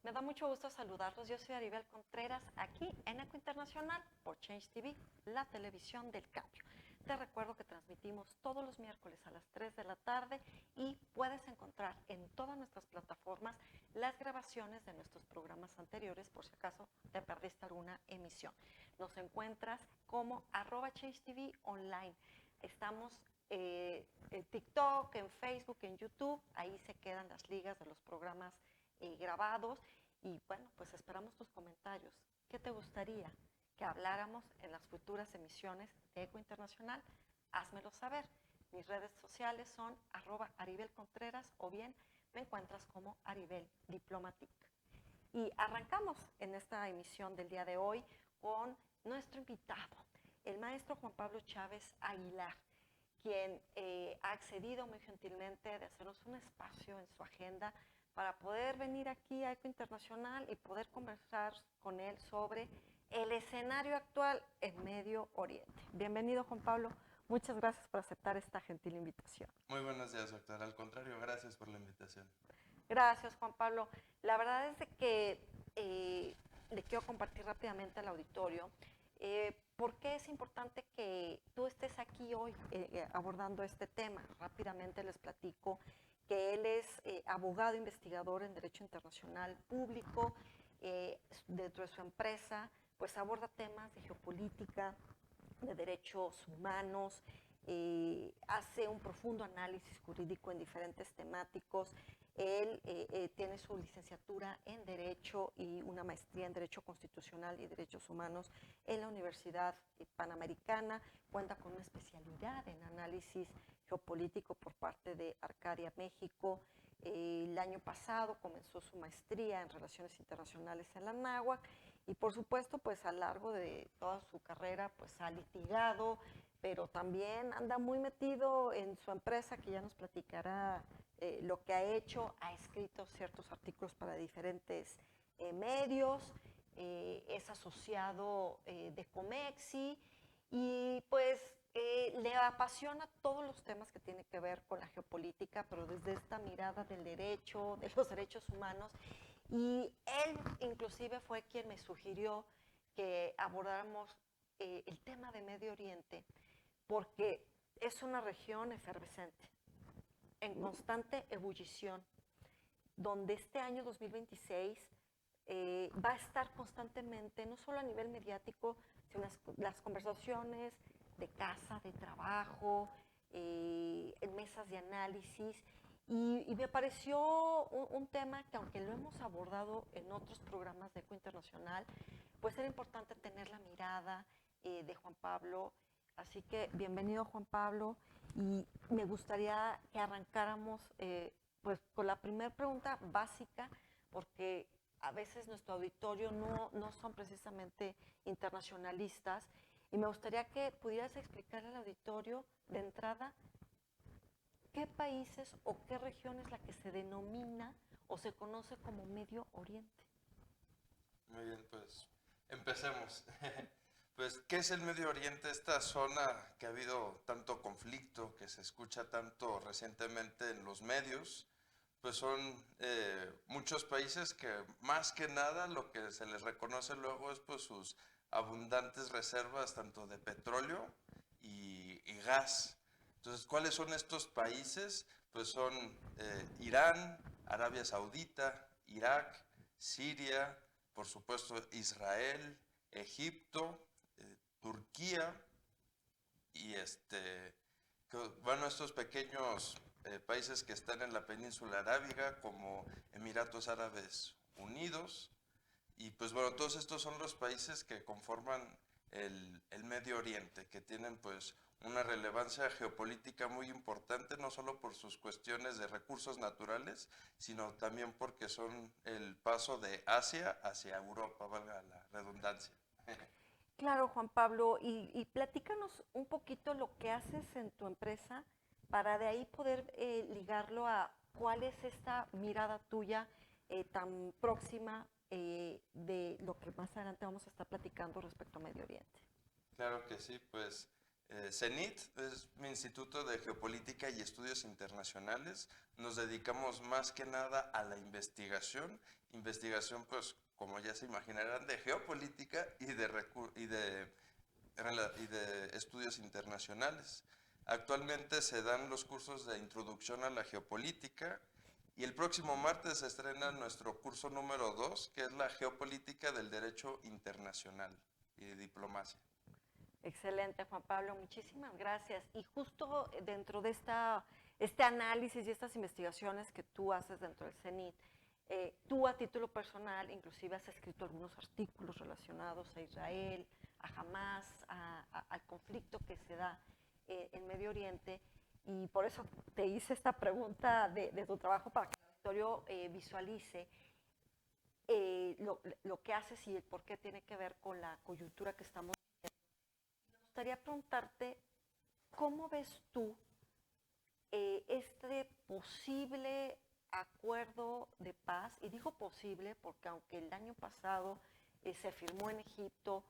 Me da mucho gusto saludarlos. Yo soy Aribel Contreras, aquí en Eco Internacional por Change TV, la televisión del cambio. Te recuerdo que transmitimos todos los miércoles a las 3 de la tarde y puedes encontrar en todas nuestras plataformas las grabaciones de nuestros programas anteriores por si acaso te perdiste alguna emisión. Nos encuentras como @ChangeTV online. Estamos en TikTok, en Facebook, en YouTube. Ahí se quedan las ligas de los programas grabados. Y bueno, pues esperamos tus comentarios. ¿Qué te gustaría que habláramos en las futuras emisiones de Eco Internacional? Házmelo saber. Mis redes sociales son @AribelContreras o bien me encuentras como Aribel Diplomatic. Y arrancamos en esta emisión del día de hoy con nuestro invitado, el maestro Juan Pablo Chávez Aguilar, quien ha accedido muy gentilmente de hacernos un espacio en su agenda para poder venir aquí a Eco Internacional y poder conversar con él sobre el escenario actual en Medio Oriente. Bienvenido, Juan Pablo. Muchas gracias por aceptar esta gentil invitación. Muy buenos días, doctor. Al contrario, gracias por la invitación. Gracias, Juan Pablo. La verdad es de que le quiero compartir rápidamente al auditorio por qué es importante que tú estés aquí hoy abordando este tema. Rápidamente les platico que él es abogado investigador en Derecho Internacional Público. Dentro de su empresa, pues aborda temas de geopolítica, de derechos humanos, hace un profundo análisis jurídico en diferentes temáticos. Él tiene su licenciatura en Derecho y una maestría en Derecho Constitucional y Derechos Humanos en la Universidad Panamericana. Cuenta con una especialidad en análisis geopolítico por parte de Arcadia, México. El año pasado comenzó su maestría en Relaciones Internacionales en la Anáhuac y por supuesto, pues a lo largo de toda su carrera, pues ha litigado, pero también anda muy metido en su empresa, que ya nos platicará lo que ha hecho. Ha escrito ciertos artículos para diferentes medios, es asociado de Comexi y pues le apasiona todos los temas que tienen que ver con la geopolítica, pero desde esta mirada del derecho, de los derechos humanos. Y él inclusive fue quien me sugirió que abordáramos el tema de Medio Oriente, porque es una región efervescente, en constante ebullición, donde este año 2026 va a estar constantemente, no solo a nivel mediático, sino las conversaciones de casa, de trabajo, en mesas de análisis. Y me pareció un tema que, aunque lo hemos abordado en otros programas de Eco Internacional, pues era importante tener la mirada de Juan Pablo. Así que bienvenido, Juan Pablo. Y me gustaría que arrancáramos pues con la primera pregunta básica, porque a veces nuestro auditorio no son precisamente internacionalistas, y me gustaría que pudieras explicarle al auditorio de entrada qué países o qué región es la que se denomina o se conoce como Medio Oriente. Muy bien, pues empecemos. Pues, ¿qué es el Medio Oriente? Esta zona que ha habido tanto conflicto, que se escucha tanto recientemente en los medios, pues son muchos países que más que nada lo que se les reconoce luego es pues sus abundantes reservas tanto de petróleo y gas. Entonces, ¿cuáles son estos países? Pues son Irán, Arabia Saudita, Irak, Siria, por supuesto Israel, Egipto, Turquía y bueno, estos pequeños países que están en la península arábiga como Emiratos Árabes Unidos. Y pues bueno, todos estos son los países que conforman el Medio Oriente, que tienen pues una relevancia geopolítica muy importante, no solo por sus cuestiones de recursos naturales, sino también porque son el paso de Asia hacia Europa, valga la redundancia. Claro, Juan Pablo, y platícanos un poquito lo que haces en tu empresa para de ahí poder ligarlo a cuál es esta mirada tuya tan próxima de lo que más adelante vamos a estar platicando respecto a Medio Oriente. Claro que sí, pues CENIT es mi Instituto de Geopolítica y Estudios Internacionales. Nos dedicamos más que nada a la investigación. Investigación, pues, como ya se imaginarán, de geopolítica y de estudios internacionales. Actualmente se dan los cursos de introducción a la geopolítica y el próximo martes se estrena nuestro curso número 2, que es la geopolítica del derecho internacional y de diplomacia. Excelente, Juan Pablo, muchísimas gracias. Y justo dentro de este análisis y estas investigaciones que tú haces dentro del CENIT, tú a título personal inclusive has escrito algunos artículos relacionados a Israel, a Hamás, al conflicto que se da en Medio Oriente, y por eso te hice esta pregunta de tu trabajo para que el auditorio visualice lo que haces y el por qué tiene que ver con la coyuntura que estamos. Me gustaría preguntarte, ¿cómo ves tú este posible acuerdo de paz? Y digo posible porque aunque el año pasado se firmó en Egipto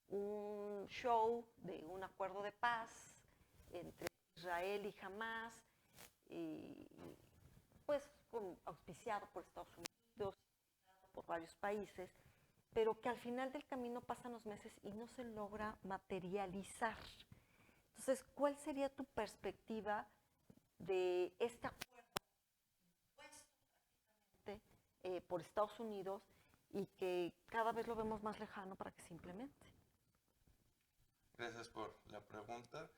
un show de un acuerdo de paz entre Israel y Hamás, y pues auspiciado por Estados Unidos, por varios países, pero que al final del camino pasan los meses y no se logra materializar. Entonces, ¿cuál sería tu perspectiva de este acuerdo impuesto por Estados Unidos y que cada vez lo vemos más lejano para que se implemente? Gracias por la pregunta.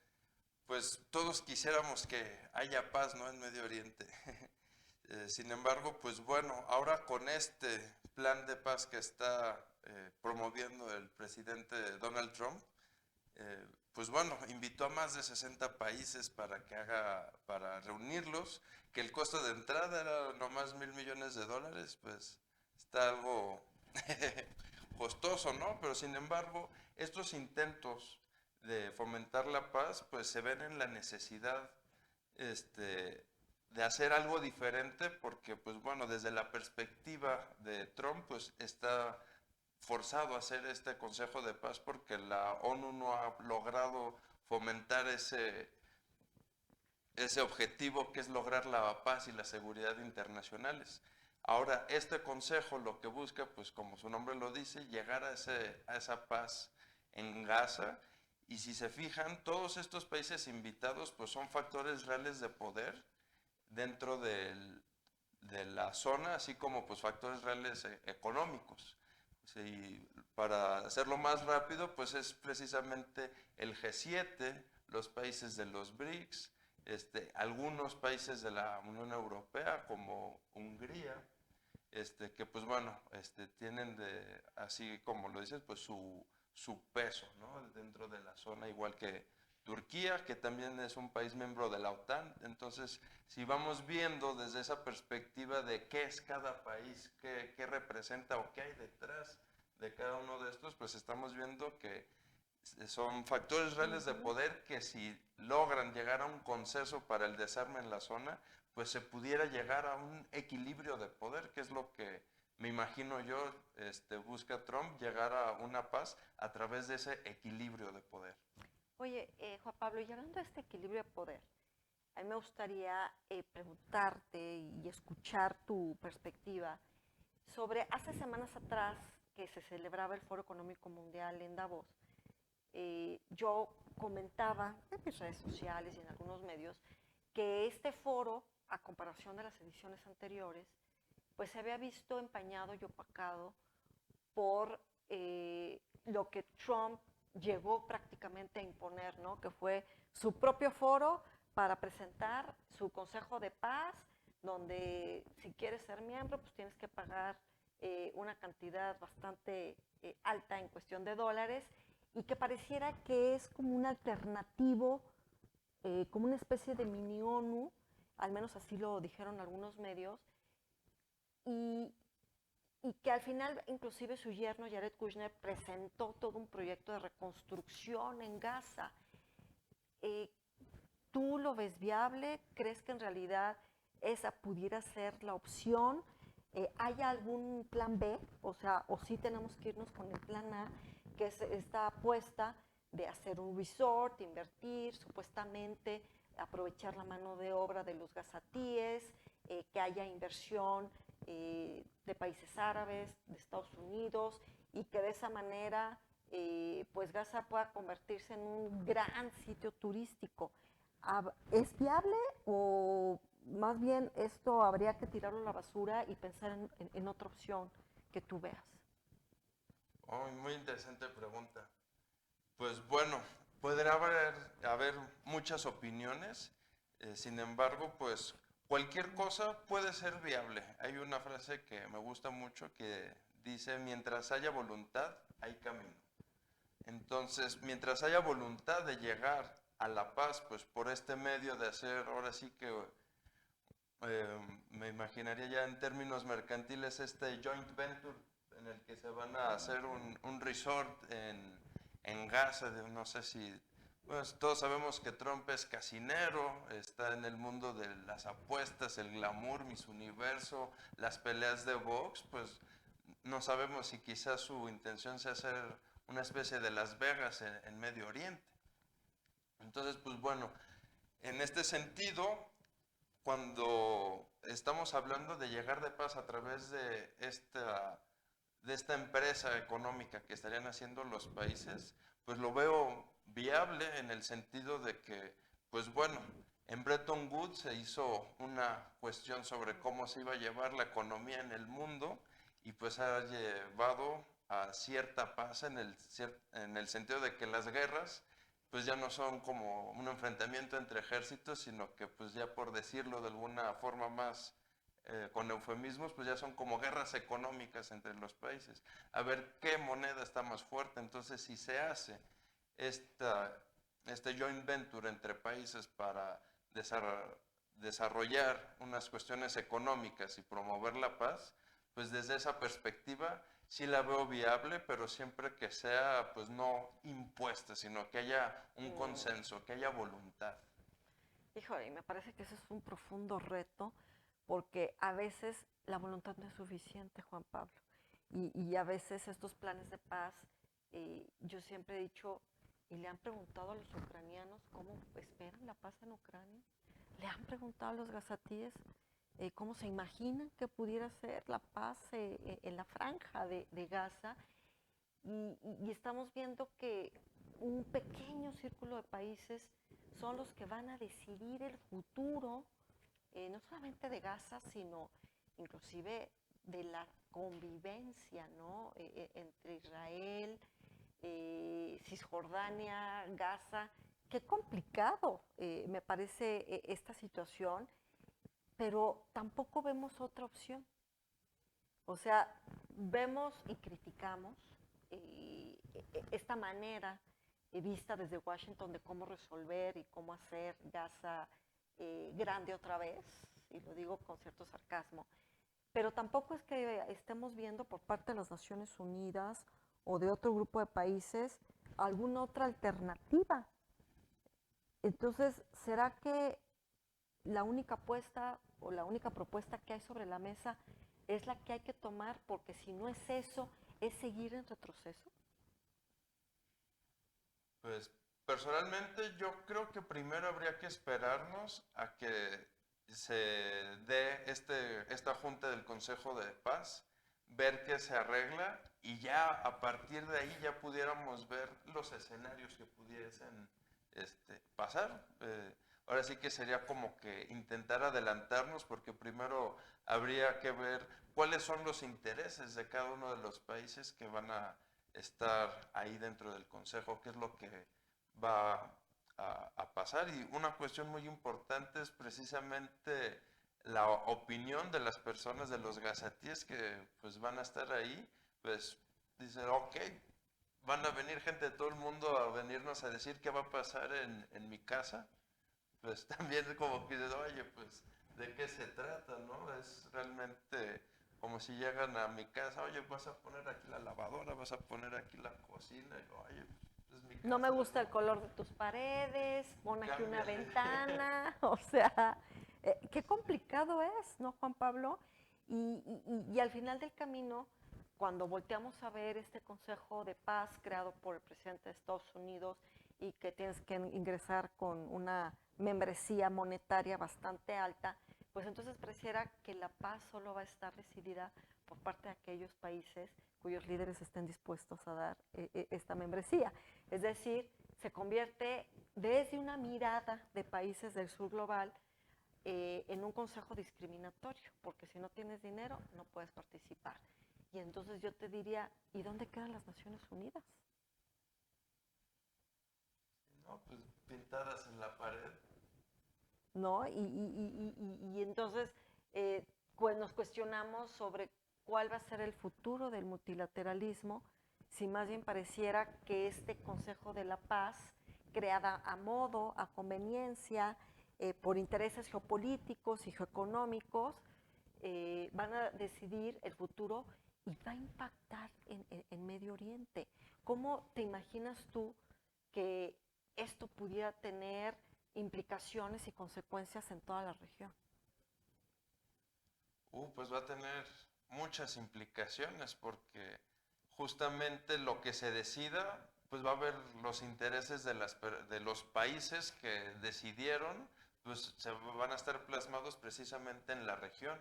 Pues todos quisiéramos que haya paz, ¿no?, en Medio Oriente. Sin embargo, pues bueno, ahora con este plan de paz que está promoviendo el presidente Donald Trump, pues bueno, invitó a más de 60 países para reunirlos, que el costo de entrada era nomás $1,000 millones, pues está algo costoso, ¿no? Pero sin embargo, estos intentos de fomentar la paz, pues se ven en la necesidad de hacer algo diferente, porque pues bueno, desde la perspectiva de Trump, pues está forzado a hacer este Consejo de Paz porque la ONU no ha logrado fomentar ese objetivo que es lograr la paz y la seguridad internacionales. Ahora, este consejo lo que busca, pues como su nombre lo dice, llegar a esa paz en Gaza. Y si se fijan, todos estos países invitados pues son factores reales de poder dentro de la zona, así como pues factores reales económicos. Sí, para hacerlo más rápido, pues es precisamente el G7, los países de los BRICS, algunos países de la Unión Europea como Hungría, que pues bueno, tienen así como lo dices, pues su peso, ¿no?, dentro de la zona, igual que Turquía, que también es un país miembro de la OTAN. Entonces, si vamos viendo desde esa perspectiva de qué es cada país, qué representa o qué hay detrás de cada uno de estos, pues estamos viendo que son factores reales de poder que si logran llegar a un consenso para el desarme en la zona, pues se pudiera llegar a un equilibrio de poder, que es lo que me imagino yo busca Trump, llegar a una paz a través de ese equilibrio de poder. Oye, Juan Pablo, y hablando de este equilibrio de poder, a mí me gustaría preguntarte y escuchar tu perspectiva sobre hace semanas atrás que se celebraba el Foro Económico Mundial en Davos. Yo comentaba en mis redes sociales y en algunos medios que este foro, a comparación de las ediciones anteriores, pues se había visto empañado y opacado por lo que Trump llegó prácticamente a imponer, ¿no?, que fue su propio foro para presentar su Consejo de Paz, donde si quieres ser miembro, pues tienes que pagar una cantidad bastante alta en cuestión de dólares, y que pareciera que es como un alternativo, como una especie de mini ONU, al menos así lo dijeron algunos medios, y que al final inclusive su yerno Jared Kushner presentó todo un proyecto de reconstrucción en Gaza. ¿Tú lo ves viable? ¿Crees que en realidad esa pudiera ser la opción? ¿Hay algún plan B? O sea, o sí tenemos que irnos con el plan A, que es esta apuesta de hacer un resort, invertir, supuestamente aprovechar la mano de obra de los gazatíes, que haya inversión de países árabes, de Estados Unidos, y que de esa manera pues Gaza pueda convertirse en un gran sitio turístico. ¿Es viable o más bien esto habría que tirarlo a la basura y pensar en otra opción que tú veas? Oh, muy interesante pregunta. Pues bueno, podrá haber muchas opiniones, sin embargo, pues cualquier cosa puede ser viable. Hay una frase que me gusta mucho que dice, mientras haya voluntad, hay camino. Entonces, mientras haya voluntad de llegar a la paz, pues por este medio de hacer, ahora sí que me imaginaría ya en términos mercantiles este joint venture en el que se van a hacer un resort en Gaza, no sé si, pues todos sabemos que Trump es casinero, está en el mundo de las apuestas, el glamour, Miss Universo, las peleas de box, pues no sabemos si quizás su intención sea hacer una especie de Las Vegas en Medio Oriente. Entonces, pues bueno, en este sentido, cuando estamos hablando de llegar de paz a través de esta empresa económica que estarían haciendo los países, pues lo veo viable en el sentido de que, pues bueno, en Bretton Woods se hizo una cuestión sobre cómo se iba a llevar la economía en el mundo y pues ha llevado a cierta paz en el sentido de que las guerras pues ya no son como un enfrentamiento entre ejércitos, sino que pues ya por decirlo de alguna forma más con eufemismos, pues ya son como guerras económicas entre los países. A ver qué moneda está más fuerte. Entonces, si se hace este joint venture entre países para desarrollar unas cuestiones económicas y promover la paz, pues desde esa perspectiva sí la veo viable, pero siempre que sea pues no impuesta, sino que haya un consenso, que haya voluntad. Híjole, me parece que ese es un profundo reto, porque a veces la voluntad no es suficiente, Juan Pablo. Y a veces estos planes de paz, yo siempre he dicho, y le han preguntado a los ucranianos cómo esperan la paz en Ucrania, le han preguntado a los gazatíes cómo se imaginan que pudiera ser la paz en la franja de Gaza, y estamos viendo que un pequeño círculo de países son los que van a decidir el futuro, no solamente de Gaza, sino inclusive de la convivencia, ¿no? Entre Israel, Cisjordania, Gaza. Qué complicado me parece esta situación, pero tampoco vemos otra opción. O sea, vemos y criticamos esta manera vista desde Washington de cómo resolver y cómo hacer Gaza grande otra vez, y lo digo con cierto sarcasmo, pero tampoco es que estemos viendo por parte de las Naciones Unidas o de otro grupo de países alguna otra alternativa. Entonces, ¿será que la única apuesta o la única propuesta que hay sobre la mesa es la que hay que tomar? Porque si no es eso, ¿es seguir en retroceso? Pues personalmente yo creo que primero habría que esperarnos a que se dé esta junta del Consejo de Paz, ver qué se arregla y ya a partir de ahí ya pudiéramos ver los escenarios que pudiesen pasar. Ahora sí que sería como que intentar adelantarnos porque primero habría que ver cuáles son los intereses de cada uno de los países que van a estar ahí dentro del Consejo, qué es lo que va a pasar. Y una cuestión muy importante es precisamente la opinión de las personas, de los gazatíes que pues van a estar ahí, pues dicen, ok, van a venir gente de todo el mundo a venirnos a decir qué va a pasar en mi casa, pues también como que dices, oye, pues, ¿de qué se trata, no? Es realmente como si llegan a mi casa, oye, vas a poner aquí la lavadora, vas a poner aquí la cocina, y, oye, pues es mi casa. No me gusta el ¿no? color de tus paredes, pon aquí una Cámbiale. ventana, o sea, qué complicado es, ¿no, Juan Pablo? Y al final del camino, cuando volteamos a ver este Consejo de Paz creado por el presidente de Estados Unidos y que tienes que ingresar con una membresía monetaria bastante alta, pues entonces pareciera que la paz solo va a estar decidida por parte de aquellos países cuyos líderes estén dispuestos a dar esta membresía. Es decir, se convierte desde una mirada de países del sur global en un consejo discriminatorio, porque si no tienes dinero no puedes participar. Y entonces yo te diría, ¿y dónde quedan las Naciones Unidas? No, pues pintadas en la pared. ¿No? Y entonces pues nos cuestionamos sobre cuál va a ser el futuro del multilateralismo, si más bien pareciera que este Consejo de la Paz, creada a modo, a conveniencia, por intereses geopolíticos y geoeconómicos, van a decidir el futuro y va a impactar en Medio Oriente. ¿Cómo te imaginas tú que esto pudiera tener implicaciones y consecuencias en toda la región? Pues va a tener muchas implicaciones porque justamente lo que se decida, pues va a haber los intereses de los países que decidieron, pues se van a estar plasmados precisamente en la región.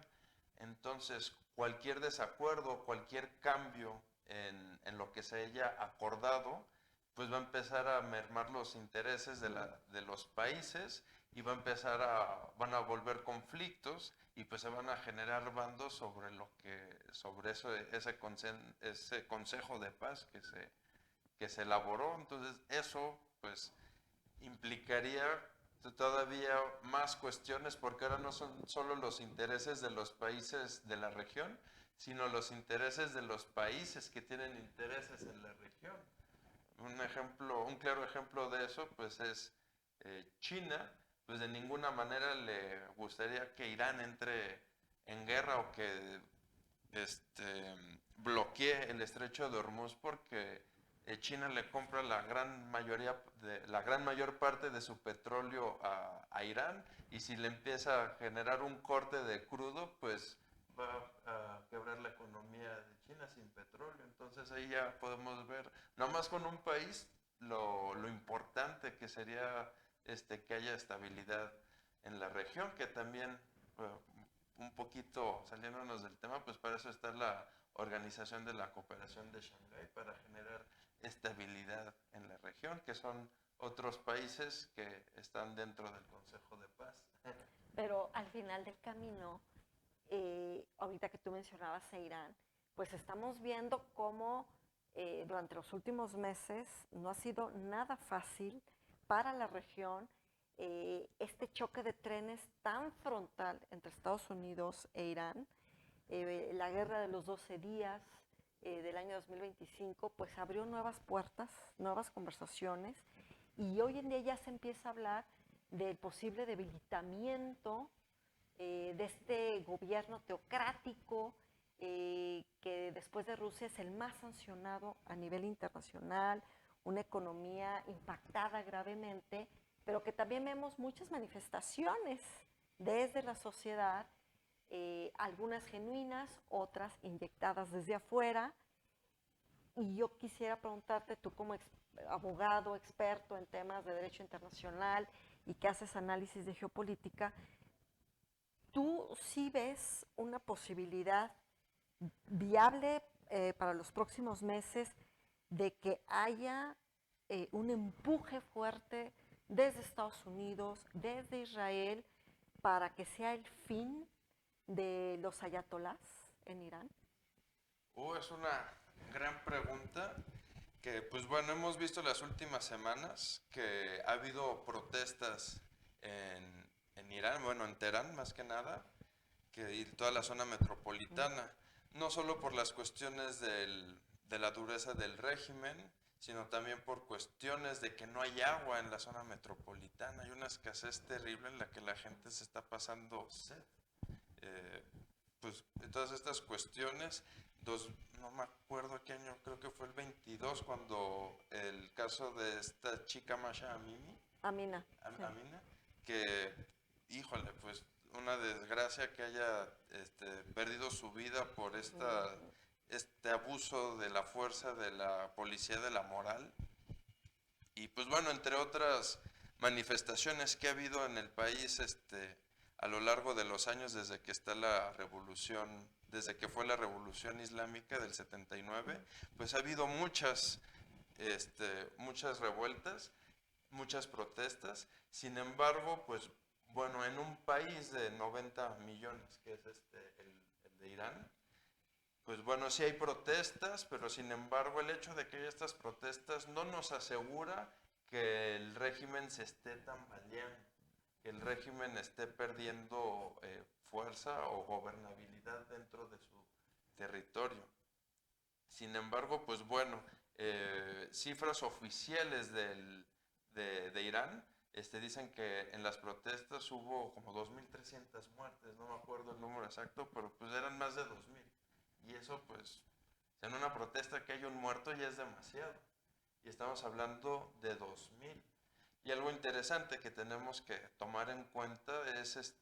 Entonces, cualquier desacuerdo, cualquier cambio en lo que se haya acordado, pues va a empezar a mermar los intereses de los países y van a volver conflictos y pues se van a generar bandos sobre ese consejo de paz que se elaboró. Entonces eso pues implicaría todavía más cuestiones porque ahora no son solo los intereses de los países de la región, sino los intereses de los países que tienen intereses en la región. Un claro ejemplo de eso pues es China, pues de ninguna manera le gustaría que Irán entre en guerra o que bloquee el estrecho de Hormuz porque China le compra la gran mayor parte de su petróleo a Irán y si le empieza a generar un corte de crudo, pues va a quebrar la economía de China sin petróleo. Entonces ahí ya podemos ver, nada más con un país, lo importante que sería que haya estabilidad en la región, que también, un poquito saliéndonos del tema, pues para eso está la Organización de la Cooperación de Shanghái, para generar estabilidad en la región, que son otros países que están dentro del Consejo de Paz. Pero al final del camino, ahorita que tú mencionabas a Irán, pues estamos viendo cómo durante los últimos meses no ha sido nada fácil para la región este choque de trenes tan frontal entre Estados Unidos e Irán. La guerra de los 12 días del año 2025 pues abrió nuevas puertas, nuevas conversaciones y hoy en día ya se empieza a hablar del posible debilitamiento de este gobierno teocrático que después de Rusia es el más sancionado a nivel internacional, una economía impactada gravemente, pero que también vemos muchas manifestaciones desde la sociedad, algunas genuinas, otras inyectadas desde afuera. Y yo quisiera preguntarte, tú como abogado, experto en temas de derecho internacional y que haces análisis de geopolítica, ¿tú sí ves una posibilidad viable para los próximos meses de que haya un empuje fuerte desde Estados Unidos, desde Israel, para que sea el fin de los ayatolás en Irán? Es una gran pregunta que, pues bueno, hemos visto las últimas semanas que ha habido protestas en Irán, bueno, en Teherán más que nada, que y toda la zona metropolitana, no solo por las cuestiones de la dureza del régimen, sino también por cuestiones de que no hay agua en la zona metropolitana. Hay una escasez terrible en la que la gente se está pasando sed. Eh, pues todas estas cuestiones, no me acuerdo qué año, creo que fue el 22 cuando el caso de esta chica Masha Amini, Amina. Sí. Amina, que, híjole, pues una desgracia que haya perdido su vida por esta este abuso de la fuerza de la policía de la moral. Y pues bueno, entre otras manifestaciones que ha habido en el país a lo largo de los años desde que está la revolución, desde que fue la revolución islámica del 79, pues ha habido muchas revueltas, muchas protestas. Sin embargo, pues bueno, en un país de 90 millones, que es el de Irán, pues bueno, sí hay protestas, pero sin embargo el hecho de que haya estas protestas no nos asegura que el régimen se esté tambaleando, que el régimen esté perdiendo fuerza o gobernabilidad dentro de su territorio. Sin embargo, pues bueno, cifras oficiales de Irán dicen que en las protestas hubo como 2.300 muertes, no me acuerdo el número exacto, pero pues eran más de 2.000. Y eso pues, en una protesta que haya un muerto ya es demasiado. Y estamos hablando de 2.000. Y algo interesante que tenemos que tomar en cuenta es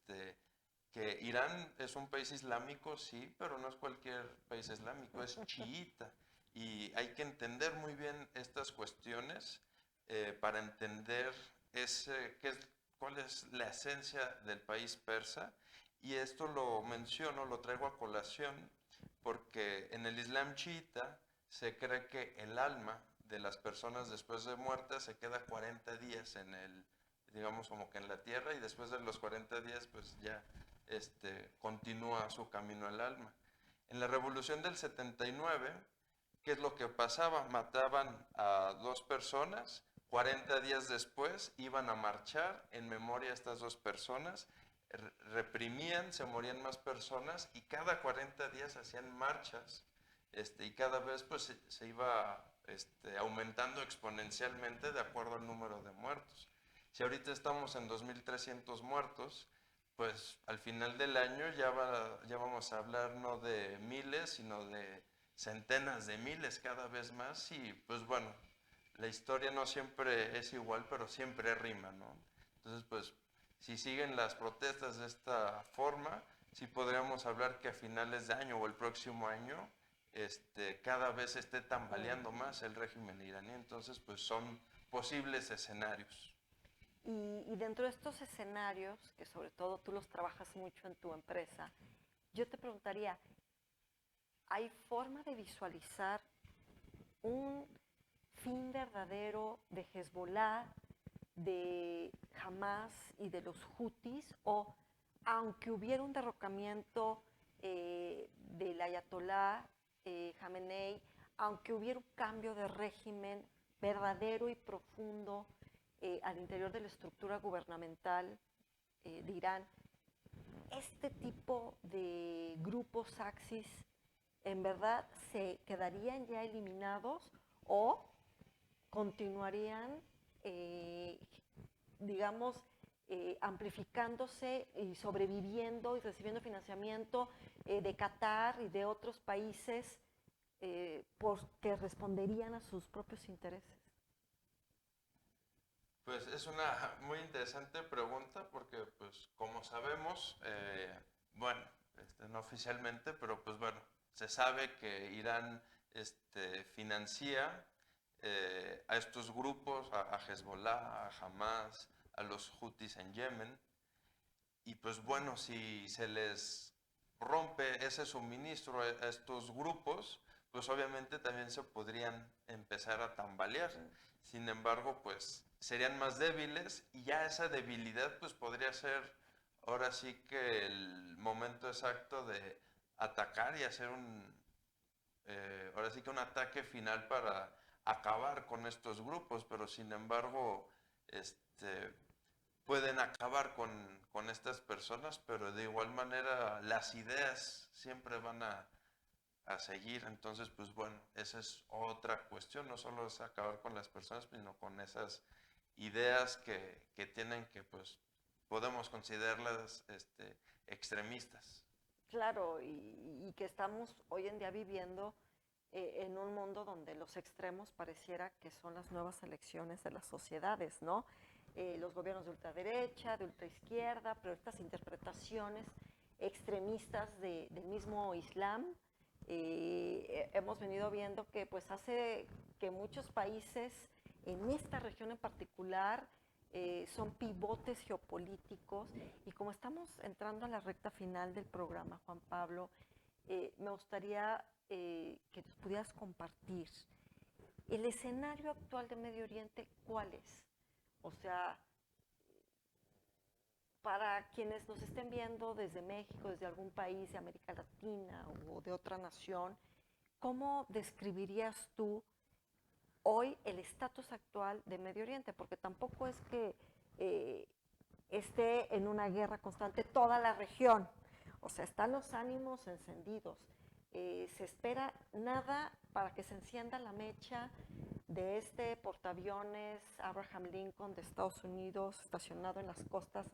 que Irán es un país islámico, sí, pero no es cualquier país islámico, es chiita. Y hay que entender muy bien estas cuestiones para entender cuál es la esencia del país persa. Y esto lo menciono, lo traigo a colación, porque en el Islam chiita se cree que el alma de las personas después de muertas se queda 40 días digamos como que en la tierra, y después de los 40 días pues ya continúa su camino el alma. En la revolución del 79, ¿qué es lo que pasaba? Mataban a dos personas, 40 días después iban a marchar en memoria a estas dos personas, reprimían, se morían más personas, y cada 40 días hacían marchas, y cada vez pues se iba aumentando exponencialmente de acuerdo al número de muertos. Si ahorita estamos en 2.300 muertos, pues al final del año ya vamos a hablar no de miles, sino de centenas de miles cada vez más. Y pues bueno, la historia no siempre es igual, pero siempre rima, ¿no? Entonces pues si siguen las protestas de esta forma, sí podríamos hablar que a finales de año o el próximo año cada vez esté tambaleando más el régimen iraní. Entonces pues son posibles escenarios. Y dentro de estos escenarios, que sobre todo tú los trabajas mucho en tu empresa, yo te preguntaría, ¿hay forma de visualizar un fin verdadero de Hezbollah, de Hamas y de los Houthis? O aunque hubiera un derrocamiento del Ayatolá Jamenei, aunque hubiera un cambio de régimen verdadero y profundo al interior de la estructura gubernamental de Irán, este tipo de grupos Axis en verdad se quedarían ya eliminados o continuarían, digamos, amplificándose y sobreviviendo y recibiendo financiamiento de Qatar y de otros países porque responderían a sus propios intereses. Pues es una muy interesante pregunta porque, pues, como sabemos, bueno, no oficialmente, pero pues bueno, se sabe que Irán financia a estos grupos, a Hezbollah, a Hamas, a los Houthis en Yemen, y pues bueno, si se les rompe ese suministro a estos grupos, pues obviamente también se podrían empezar a tambalear. Sin embargo, pues serían más débiles, y ya esa debilidad pues podría ser ahora sí que el momento exacto de atacar y hacer ahora sí que un ataque final para acabar con estos grupos. Pero sin embargo, pueden acabar con estas personas, pero de igual manera las ideas siempre van a seguir. Entonces, pues bueno, esa es otra cuestión, no solo es acabar con las personas, sino con esas ideas que tienen, que pues podemos considerarlas extremistas. Claro, y que estamos hoy en día viviendo en un mundo donde los extremos pareciera que son las nuevas elecciones de las sociedades, ¿no? Los gobiernos de ultraderecha, de ultraizquierda, pero estas interpretaciones extremistas del mismo Islam Hemos venido viendo que pues hace que muchos países en esta región en particular son pivotes geopolíticos, y como estamos entrando a la recta final del programa, Juan Pablo, me gustaría que nos pudieras compartir el escenario actual de Medio Oriente. ¿Cuál es? O sea, para quienes nos estén viendo desde México, desde algún país de América Latina o de otra nación, ¿cómo describirías tú hoy el estatus actual de Medio Oriente? Porque tampoco es que esté en una guerra constante toda la región. O sea, están los ánimos encendidos. Se espera nada para que se encienda la mecha de este portaaviones Abraham Lincoln de Estados Unidos estacionado en las costas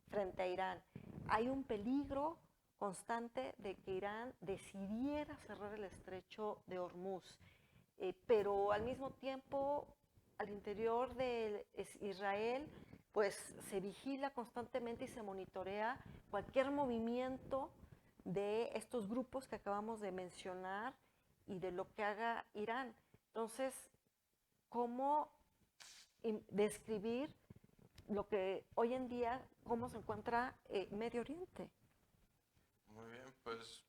frente a Irán. Hay un peligro constante de que Irán decidiera cerrar el estrecho de Hormuz, pero al mismo tiempo al interior de Israel pues se vigila constantemente y se monitorea cualquier movimiento de estos grupos que acabamos de mencionar y de lo que haga Irán. Entonces, ¿cómo describir lo que hoy en día, cómo se encuentra Medio Oriente? Muy bien, pues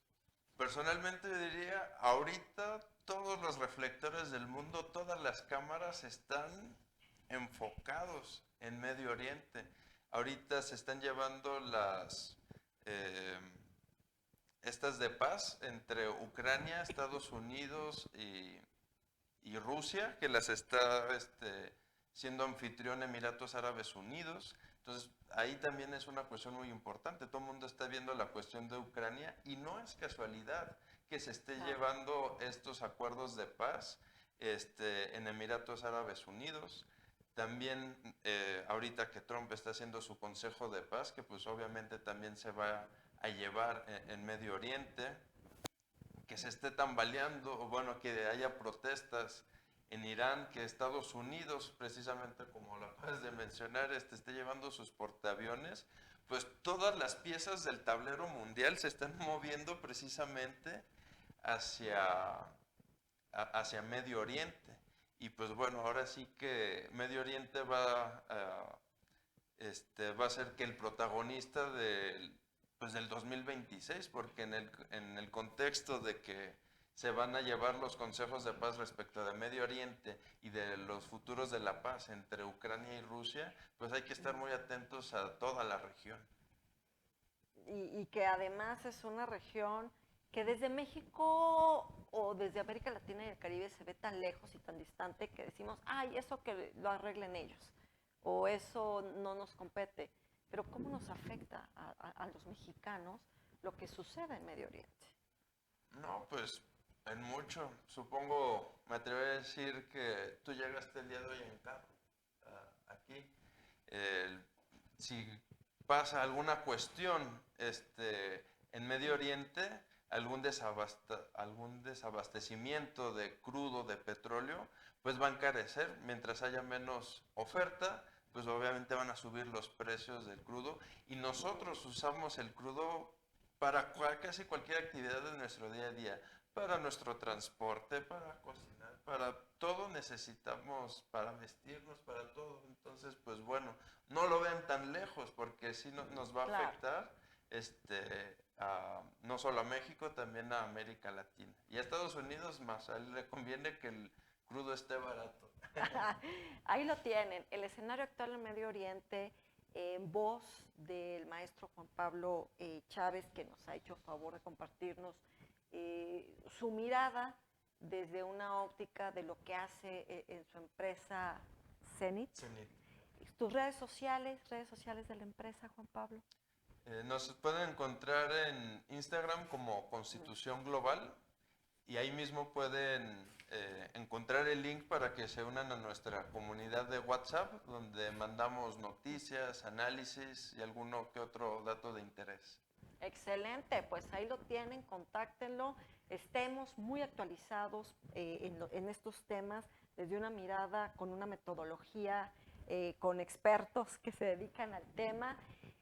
personalmente diría, ahorita todos los reflectores del mundo, todas las cámaras están enfocados en Medio Oriente. Ahorita se están llevando eh, estas de paz entre Ucrania, Estados Unidos y Rusia, que las está siendo anfitrión Emiratos Árabes Unidos. Entonces, ahí también es una cuestión muy importante. Todo el mundo está viendo la cuestión de Ucrania y no es casualidad que se esté llevando estos acuerdos de paz en Emiratos Árabes Unidos. También ahorita que Trump está haciendo su consejo de paz, que pues obviamente también se va a llevar en Medio Oriente, que se esté tambaleando, o bueno, que haya protestas en Irán, que Estados Unidos, precisamente como lo acabas de mencionar, esté llevando sus portaaviones, pues todas las piezas del tablero mundial se están moviendo precisamente hacia, hacia Medio Oriente. Y pues bueno, ahora sí que Medio Oriente va a ser que el protagonista del 2026, porque en el contexto de que se van a llevar los consejos de paz respecto de Medio Oriente y de los futuros de la paz entre Ucrania y Rusia, pues hay que estar muy atentos a toda la región. Y que además es una región que desde México o desde América Latina y el Caribe se ve tan lejos y tan distante que decimos, ay, eso que lo arreglen ellos, o eso no nos compete. Pero ¿cómo nos afecta a los mexicanos lo que sucede en Medio Oriente? No, pues en mucho. Supongo, me atrevo a decir que tú llegaste el día de hoy en carro aquí. Si pasa alguna cuestión en Medio Oriente, algún desabastecimiento de crudo, de petróleo, pues va a encarecer. Mientras haya menos oferta, pues obviamente van a subir los precios del crudo. Y nosotros usamos el crudo para casi cualquier actividad de nuestro día a día. Para nuestro transporte, para cocinar, para todo necesitamos, para vestirnos, para todo. Entonces, pues bueno, no lo vean tan lejos porque sí nos va a afectar no solo a México, también a América Latina. Y a Estados Unidos más, a él le conviene que el crudo esté barato. Ahí lo tienen, el escenario actual en Medio Oriente, en voz del maestro Juan Pablo Chávez, que nos ha hecho favor de compartirnos su mirada desde una óptica de lo que hace en su empresa Zenit. ¿Tus redes sociales de la empresa, Juan Pablo? Nos pueden encontrar en Instagram como Constitución Global y ahí mismo pueden encontrar el link para que se unan a nuestra comunidad de WhatsApp, donde mandamos noticias, análisis y alguno que otro dato de interés. Excelente, pues ahí lo tienen, contáctenlo, estemos muy actualizados en estos temas desde una mirada con una metodología con expertos que se dedican al tema.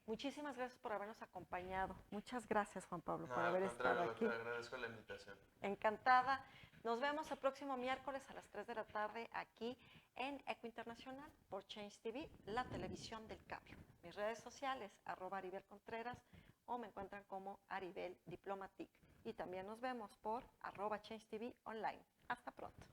Muchísimas gracias por habernos acompañado. Muchas gracias, Juan Pablo, por haber estado aquí. Te agradezco la invitación. Encantada. Nos vemos el próximo miércoles a las 3 de la tarde aquí en Eco Internacional por Change TV, la televisión del cambio. Mis redes sociales, @Aribel Contreras, o me encuentran como Aribel Diplomatic. Y también nos vemos por @Change TV online. Hasta pronto.